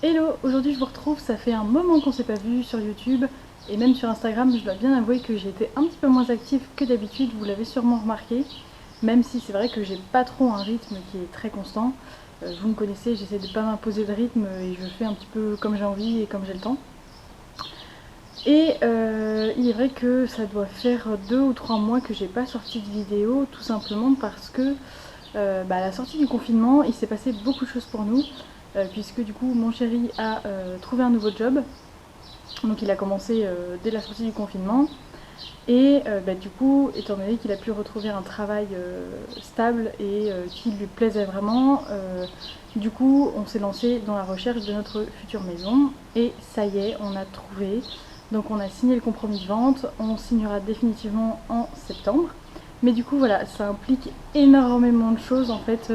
Hello, aujourd'hui je vous retrouve, ça fait un moment qu'on s'est pas vu sur YouTube et même sur Instagram. Je dois bien avouer que j'ai été un petit peu moins active que d'habitude, vous l'avez sûrement remarqué, même si c'est vrai que j'ai pas trop un rythme qui est très constant. Vous me connaissez, j'essaie de pas m'imposer de rythme et je fais un petit peu comme j'ai envie et comme j'ai le temps. Et il est vrai que ça doit faire 2 ou 3 mois que j'ai pas sorti de vidéo, tout simplement parce que à la sortie du confinement, il s'est passé beaucoup de choses pour nous, puisque du coup mon chéri a trouvé un nouveau job. Donc il a commencé dès la sortie du confinement. Et du coup, étant donné qu'il a pu retrouver un travail stable et qui lui plaisait vraiment, du coup on s'est lancé dans la recherche de notre future maison. Et ça y est, on a trouvé. Donc on a signé le compromis de vente, on signera définitivement en septembre. Mais du coup voilà, ça implique énormément de choses en fait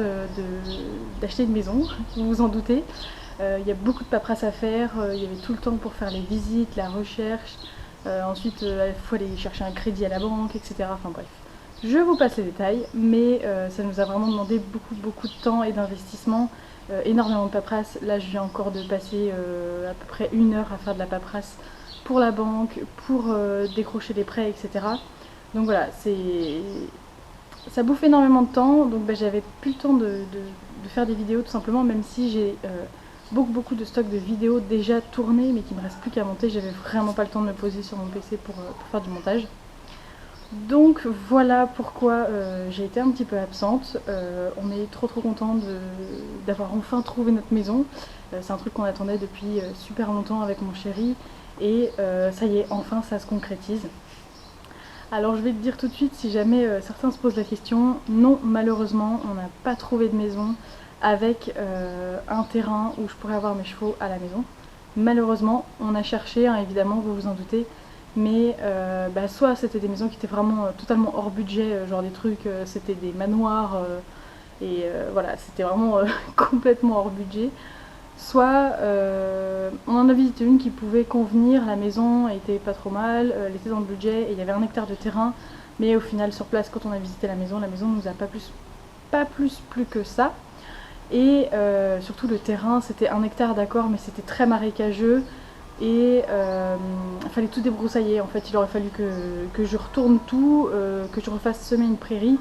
d'acheter une maison, vous vous en doutez. Il y a beaucoup de paperasse à faire, il y avait tout le temps pour faire les visites, la recherche. Ensuite, il faut aller chercher un crédit à la banque, etc. Enfin bref, je vous passe les détails, mais ça nous a vraiment demandé beaucoup de temps et d'investissement, énormément de paperasse. Là, je viens encore de passer à peu près 1 heure à faire de la paperasse pour la banque, pour décrocher les prêts, etc. Donc voilà, ça bouffe énormément de temps, donc j'avais plus le temps de faire des vidéos tout simplement, même si j'ai beaucoup de stocks de vidéos déjà tournées mais qui me reste plus qu'à monter. J'avais vraiment pas le temps de me poser sur mon PC pour faire du montage. Donc voilà pourquoi j'ai été un petit peu absente. On est trop content d'avoir enfin trouvé notre maison. C'est un truc qu'on attendait depuis super longtemps avec mon chéri et ça y est, enfin ça se concrétise. Alors je vais te dire tout de suite, si jamais certains se posent la question, non, malheureusement on n'a pas trouvé de maison avec un terrain où je pourrais avoir mes chevaux à la maison. Malheureusement, on a cherché, hein, évidemment, vous vous en doutez, mais soit c'était des maisons qui étaient vraiment totalement hors budget, genre des trucs, c'était des manoirs, et voilà, c'était vraiment complètement hors budget. Soit on en a visité une qui pouvait convenir, la maison était pas trop mal, elle était dans le budget et il y avait 1 hectare de terrain, mais au final sur place quand on a visité la maison ne nous a pas plus que ça. Et surtout le terrain, c'était 1 hectare d'accord, mais c'était très marécageux et il fallait tout débroussailler. En fait, il aurait fallu que je retourne tout, que je refasse semer une prairie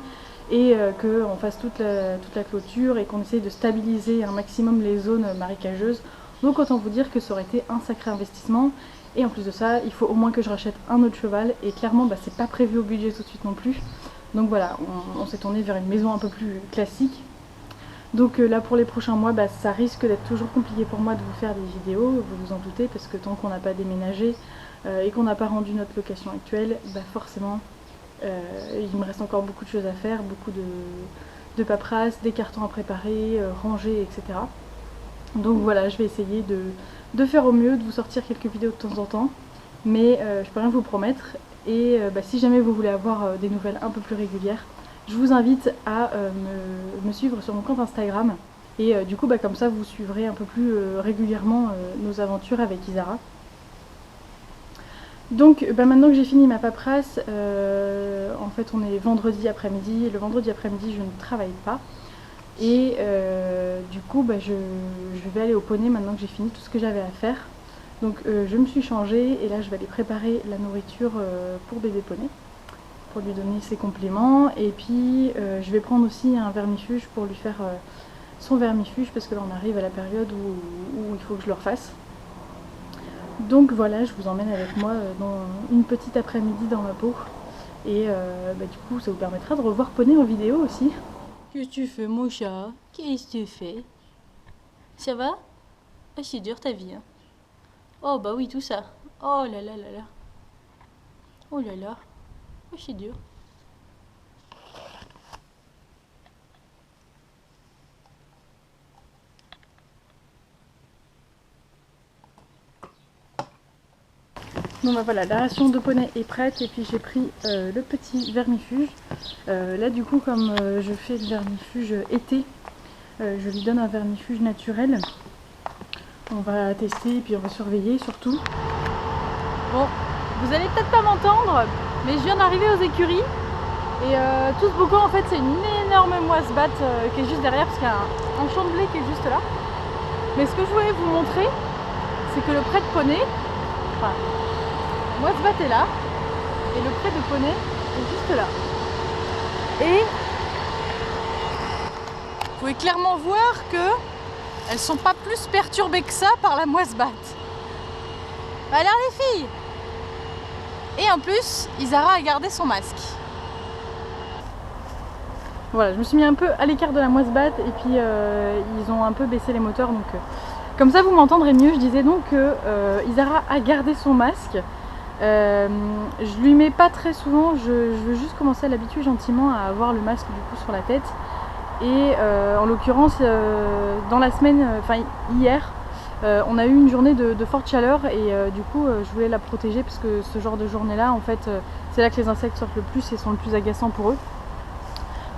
et qu'on fasse toute la clôture et qu'on essaye de stabiliser un maximum les zones marécageuses. Donc autant vous dire que ça aurait été un sacré investissement. Et en plus de ça, il faut au moins que je rachète un autre cheval et clairement c'est pas prévu au budget tout de suite non plus. Donc voilà, on s'est tourné vers une maison un peu plus classique. Donc là pour les prochains mois, ça risque d'être toujours compliqué pour moi de vous faire des vidéos, vous vous en doutez, parce que tant qu'on n'a pas déménagé et qu'on n'a pas rendu notre location actuelle, forcément il me reste encore beaucoup de choses à faire, beaucoup de paperasse, des cartons à préparer, ranger, etc. Donc voilà, je vais essayer de faire au mieux, de vous sortir quelques vidéos de temps en temps, mais je peux rien vous promettre. Et si jamais vous voulez avoir des nouvelles un peu plus régulières, je vous invite à me suivre sur mon compte Instagram. Et du coup, comme ça, vous suivrez un peu plus régulièrement nos aventures avec Isara. Donc maintenant que j'ai fini ma paperasse, en fait on est vendredi après-midi. Le vendredi après-midi, je ne travaille pas. Et du coup, je vais aller au poney maintenant que j'ai fini tout ce que j'avais à faire. Donc je me suis changée et là je vais aller préparer la nourriture pour bébé poney, pour lui donner ses compléments. Et puis je vais prendre aussi un vermifuge pour lui faire son vermifuge, parce que là on arrive à la période où il faut que je le refasse. Donc voilà, je vous emmène avec moi dans une petite après-midi dans ma peau. Et du coup ça vous permettra de revoir poney en vidéo aussi. Qu'est-ce que tu fais, mon chat? Qu'est-ce que tu fais? Ça va? Ah, c'est dur ta vie, hein. Oh, bah oui, tout ça. Oh là là là là. Oh là là. Oh, c'est dur. Bon voilà, la ration de poney est prête et puis j'ai pris le petit vermifuge. Là du coup comme je fais le vermifuge été, je lui donne un vermifuge naturel. On va tester et puis on va surveiller surtout. Bon, vous allez peut-être pas m'entendre, mais je viens d'arriver aux écuries. Et tout ce boucan en fait c'est une énorme moisse batte qui est juste derrière, parce qu'il y a un champ de blé qui est juste là. Mais ce que je voulais vous montrer, c'est que le pré de poney, enfin, moi ce bat est là, et le pré de poney est juste là. Et vous pouvez clairement voir que elles sont pas plus perturbées que ça par la moisse batte. Alors les filles! Et en plus, Isara a gardé son masque. Voilà, je me suis mis un peu à l'écart de la moisse batte et puis ils ont un peu baissé les moteurs, donc comme ça vous m'entendrez mieux. Je disais donc que Isara a gardé son masque. Je lui mets pas très souvent, je veux juste commencer à l'habituer gentiment à avoir le masque du coup sur la tête. Et en l'occurrence, dans la semaine, enfin hier, on a eu une journée de forte chaleur et du coup je voulais la protéger parce que ce genre de journée là en fait c'est là que les insectes sortent le plus et sont le plus agaçants pour eux.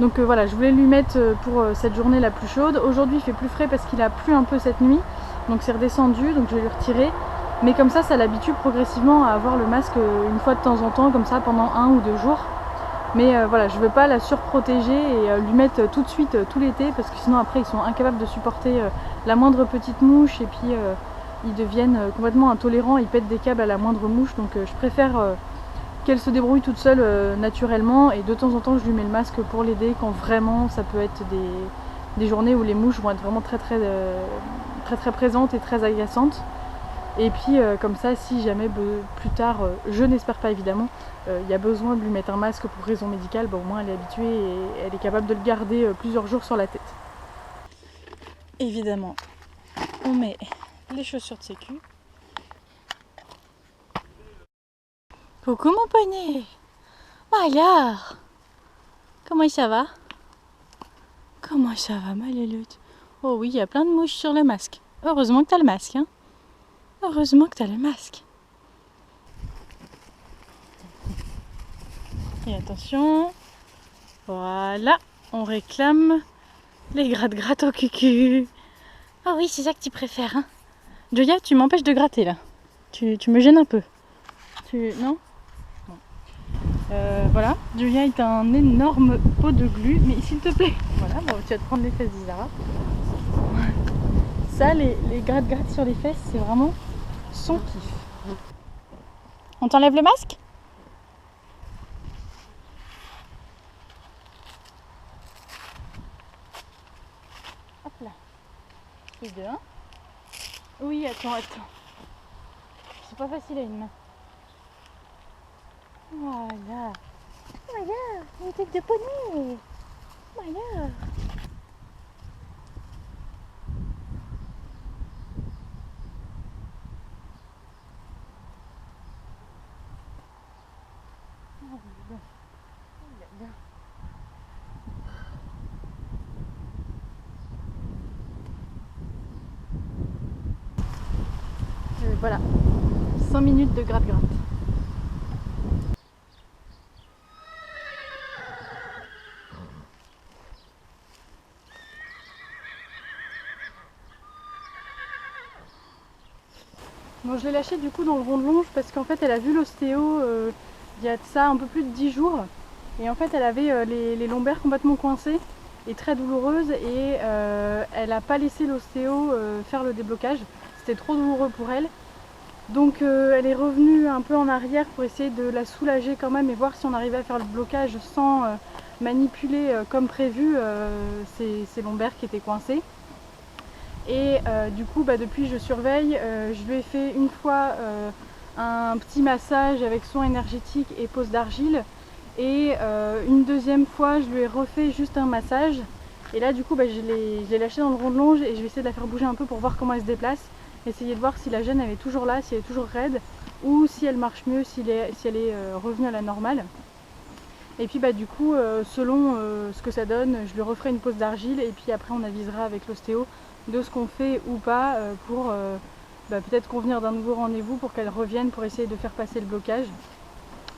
Donc voilà, je voulais lui mettre pour cette journée la plus chaude. Aujourd'hui il fait plus frais parce qu'il a plu un peu cette nuit, donc c'est redescendu, donc je vais lui retirer. Mais comme ça l'habitue progressivement à avoir le masque une fois de temps en temps, comme ça pendant 1 ou 2 jours. Mais voilà, je veux pas la surprotéger et lui mettre tout de suite tout l'été parce que sinon après ils sont incapables de supporter la moindre petite mouche et puis ils deviennent complètement intolérants, ils pètent des câbles à la moindre mouche. Donc je préfère qu'elle se débrouille toute seule naturellement et de temps en temps je lui mets le masque pour l'aider quand vraiment ça peut être des journées où les mouches vont être vraiment très présentes et très agaçantes. Et puis comme ça, si jamais plus tard, je n'espère pas évidemment, il y a besoin de lui mettre un masque pour raison médicale, au moins elle est habituée et elle est capable de le garder plusieurs jours sur la tête. Évidemment, on met les chaussures de sécu. Coucou mon poney. Alors, comment ça va? Comment ça va ma louloute? Oh oui, il y a plein de mouches sur le masque. Heureusement que tu as le masque, hein. Heureusement que tu as le masque. Et attention, voilà, on réclame les gratte-gratte au cucu. Ah oui, c'est ça que tu préfères, hein. Joya, tu m'empêches de gratter là. Tu me gênes un peu. Non bon. Voilà, Joya est un énorme pot de glu, mais s'il te plaît, voilà, bon, tu vas te prendre les fesses d'Isara. Ça, les gratte-gratte sur les fesses, c'est vraiment son kiff. On t'enlève le masque? Hop là. Et deux, hein. Oui, attends. C'est pas facile à une main. Voilà. Voilà, une tête de poney. Voilà. Voilà, 5 minutes de gratte-gratte. Bon, je l'ai lâchée du coup dans le rond de longe parce qu'en fait elle a vu l'ostéo il y a de ça un peu plus de 10 jours. Et en fait elle avait les lombaires complètement coincés et très douloureuses et elle n'a pas laissé l'ostéo faire le déblocage. C'était trop douloureux pour elle. Donc elle est revenue un peu en arrière pour essayer de la soulager quand même et voir si on arrivait à faire le blocage sans manipuler comme prévu ces lombaires qui étaient coincés. Et du coup depuis je surveille, je lui ai fait une fois un petit massage avec soin énergétique et pose d'argile et une deuxième fois je lui ai refait juste un massage et là du coup je l'ai lâchée dans le rond de longe et je vais essayer de la faire bouger un peu pour voir comment elle se déplace. Essayer de voir si la gêne elle est toujours là, si elle est toujours raide ou si elle marche mieux, si elle est revenue à la normale. Et puis du coup selon ce que ça donne, je lui referai une pose d'argile et puis après on avisera avec l'ostéo de ce qu'on fait ou pas pour peut-être convenir d'un nouveau rendez-vous pour qu'elle revienne pour essayer de faire passer le blocage,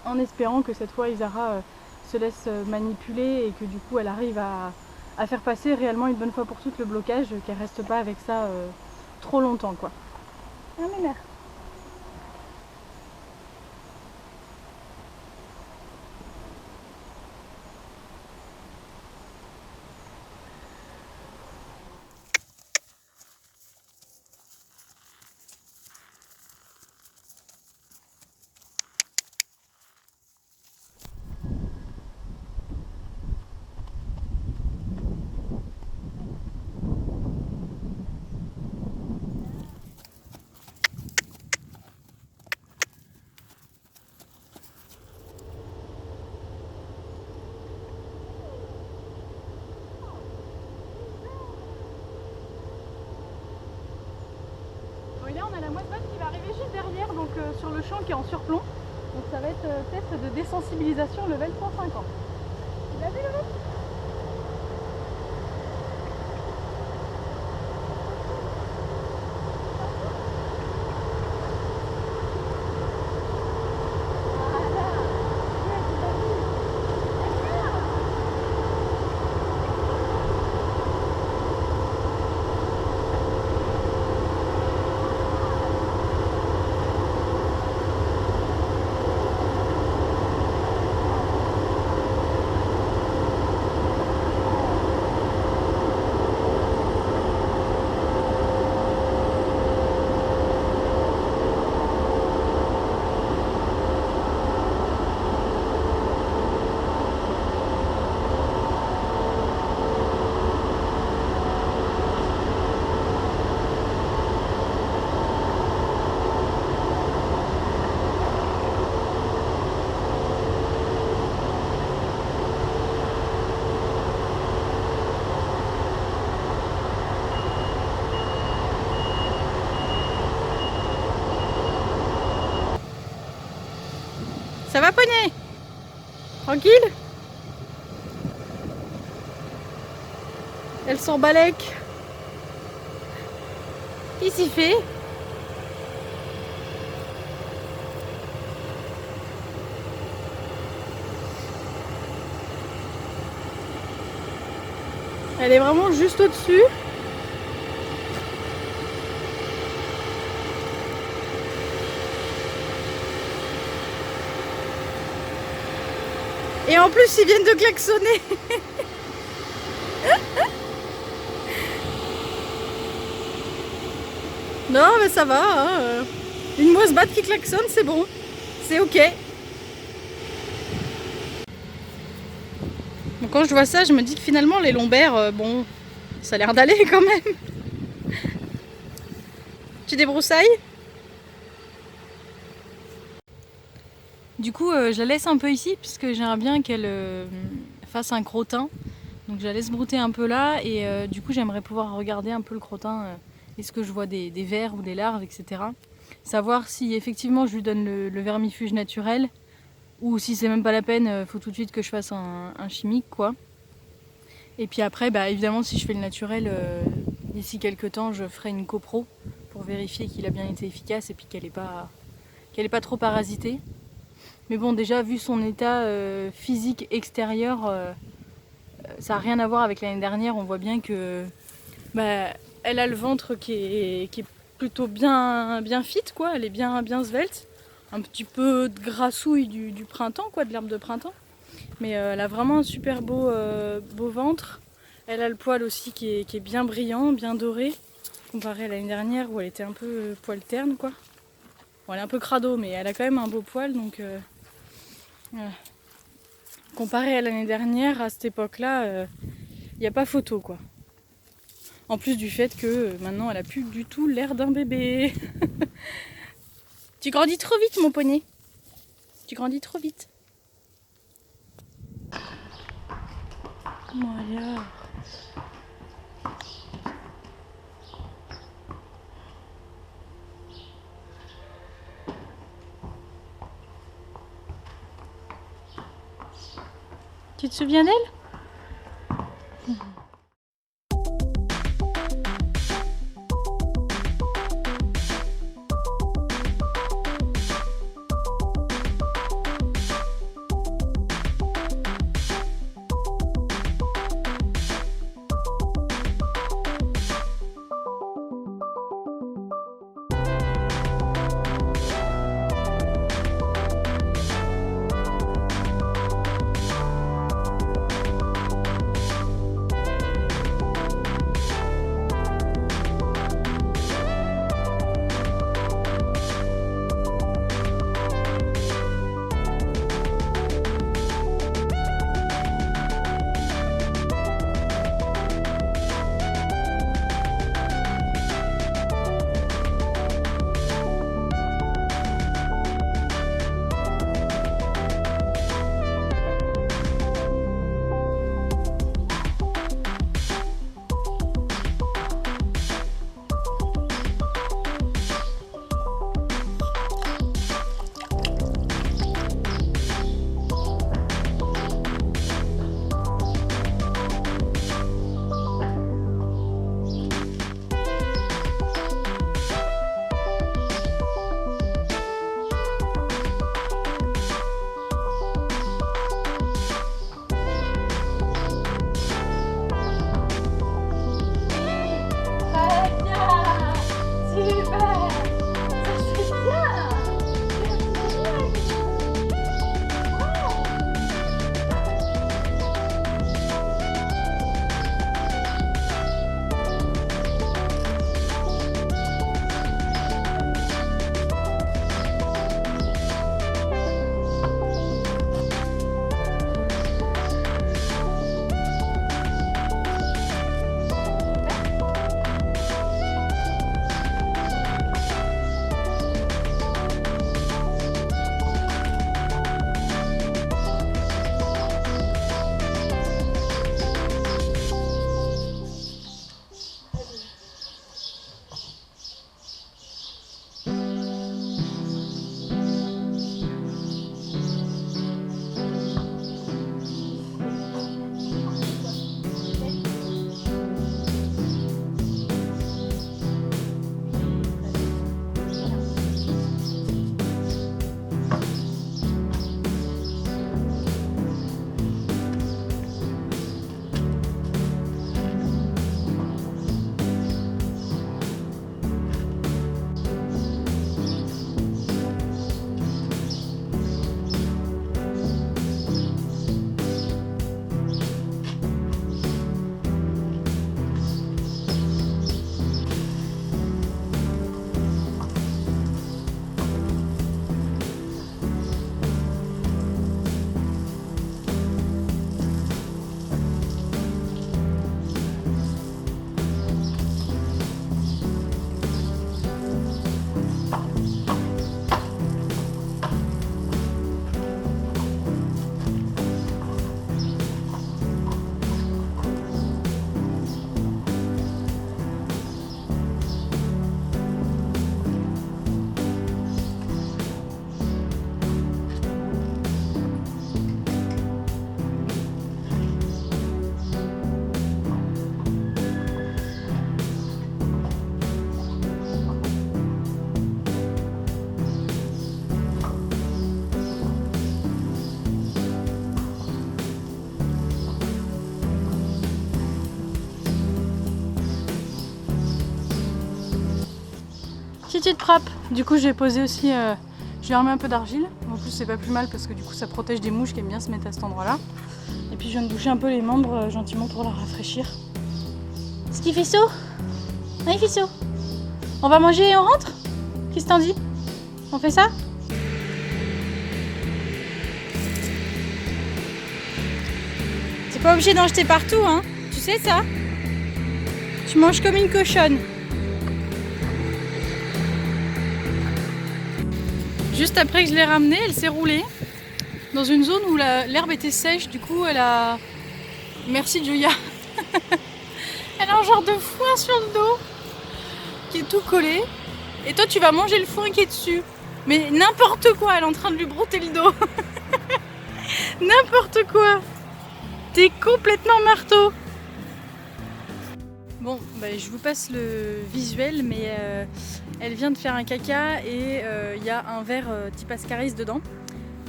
en espérant que cette fois Isara se laisse manipuler et que du coup elle arrive à faire passer réellement une bonne fois pour toutes le blocage, qu'elle reste pas avec ça trop longtemps quoi. Ah mais mère. là on a la moissonne qui va arriver juste derrière, donc sur le champ qui est en surplomb. Donc ça va être test de désensibilisation level 150. Tu l'as vu le mec? Ça va, poney? Tranquille? Elle s'en balèque. Qu'est-ce qu'il fait? Elle est vraiment juste au-dessus. Et en plus, ils viennent de klaxonner. Non, mais ça va. Hein. Une mousse batte qui klaxonne, c'est bon. C'est ok. Donc quand je vois ça, je me dis que finalement, les lombaires, bon, ça a l'air d'aller quand même. Tu débroussailles? Du coup, je la laisse un peu ici puisque j'aimerais bien qu'elle fasse un crottin. Donc je la laisse brouter un peu là et du coup j'aimerais pouvoir regarder un peu le crottin. Est-ce que je vois des vers ou des larves, etc. Savoir si effectivement je lui donne le vermifuge naturel ou si c'est même pas la peine, faut tout de suite que je fasse un chimique quoi. Et puis après, bah, évidemment si je fais le naturel, d'ici quelques temps je ferai une copro pour vérifier qu'il a bien été efficace et puis qu'elle est pas trop parasitée. Mais bon, déjà vu son état physique extérieur, ça n'a rien à voir avec l'année dernière. On voit bien que bah, elle a le ventre qui est plutôt bien fit, quoi. Elle est bien svelte. Un petit peu de grassouille du printemps, quoi, de l'herbe de printemps. Mais elle a vraiment un super beau ventre. Elle a le poil aussi qui est bien brillant, bien doré, comparé à l'année dernière où elle était un peu poil terne, quoi. Bon, elle est un peu crado, mais elle a quand même un beau poil, donc voilà. Comparé à l'année dernière, à cette époque-là, il n'y a pas photo, quoi. En plus du fait que maintenant, elle a plus du tout l'air d'un bébé. Tu grandis trop vite, mon poney. Tu grandis trop vite. Voilà. Tu te souviens d'elle? Petite propre. Du coup, j'ai posé aussi, je lui ai remis un peu d'argile. En plus, c'est pas plus mal parce que du coup, ça protège des mouches qui aiment bien se mettre à cet endroit-là. Et puis, je viens de boucher un peu les membres gentiment pour la rafraîchir. Est-ce qu'il fait chaud? Ah, il fait chaud. On va manger et on rentre? Qu'est-ce que t'en dis? On fait ça? T'es pas obligé d'en jeter partout, hein? Tu sais ça? Tu manges comme une cochonne. Juste après que je l'ai ramenée, elle s'est roulée dans une zone où l'herbe était sèche. Du coup, elle a... Merci Julia. Elle a un genre de foin sur le dos qui est tout collé. Et toi, tu vas manger le foin qui est dessus. Mais n'importe quoi, elle est en train de lui brouter le dos. N'importe quoi. T'es complètement marteau. Bon, bah, je vous passe le visuel, mais elle vient de faire un caca et il y a un verre type Ascaris dedans.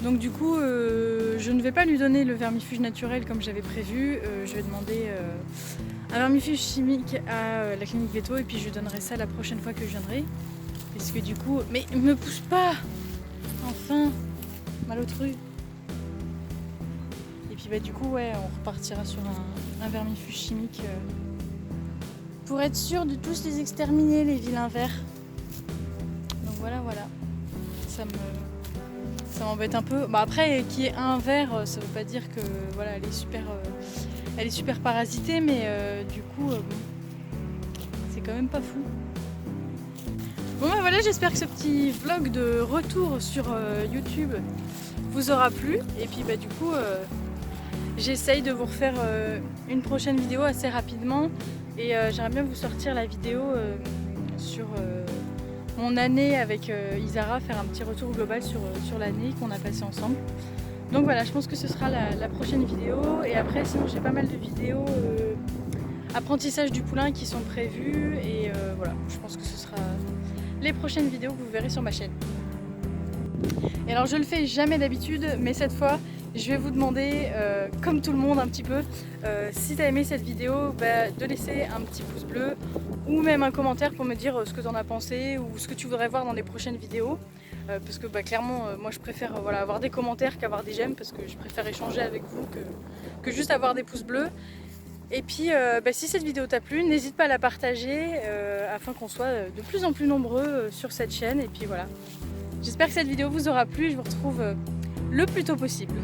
Donc du coup, je ne vais pas lui donner le vermifuge naturel comme j'avais prévu. Je vais demander un vermifuge chimique à la clinique Veto et puis je lui donnerai ça la prochaine fois que je viendrai. Parce que du coup... Mais me pousse pas! Enfin! Malotru! Et puis bah du coup, ouais, on repartira sur un vermifuge chimique pour être sûr de tous les exterminer, les vilains vers. Donc voilà, voilà. Ça m'embête un peu. Bah après, qu'il y ait un ver, ça veut pas dire que voilà, elle est super parasitée, mais du coup, bon, c'est quand même pas fou. Bon bah voilà, j'espère que ce petit vlog de retour sur YouTube vous aura plu. Et puis bah du coup, j'essaye de vous refaire une prochaine vidéo assez rapidement. Et j'aimerais bien vous sortir la vidéo sur mon année avec Isara, faire un petit retour global sur l'année qu'on a passée ensemble. Donc voilà, je pense que ce sera la prochaine vidéo. Et après, sinon j'ai pas mal de vidéos apprentissage du poulain qui sont prévues. Et voilà, je pense que ce sera les prochaines vidéos que vous verrez sur ma chaîne. Et alors je le fais jamais d'habitude, mais cette fois je vais vous demander, comme tout le monde un petit peu, si tu as aimé cette vidéo, bah, de laisser un petit pouce bleu ou même un commentaire pour me dire ce que tu en as pensé ou ce que tu voudrais voir dans les prochaines vidéos. Parce que bah, clairement, moi je préfère voilà, avoir des commentaires qu'avoir des j'aime parce que je préfère échanger avec vous que juste avoir des pouces bleus. Et puis bah, si cette vidéo t'a plu, n'hésite pas à la partager afin qu'on soit de plus en plus nombreux sur cette chaîne. Et puis voilà, j'espère que cette vidéo vous aura plu et je vous retrouve le plus tôt possible.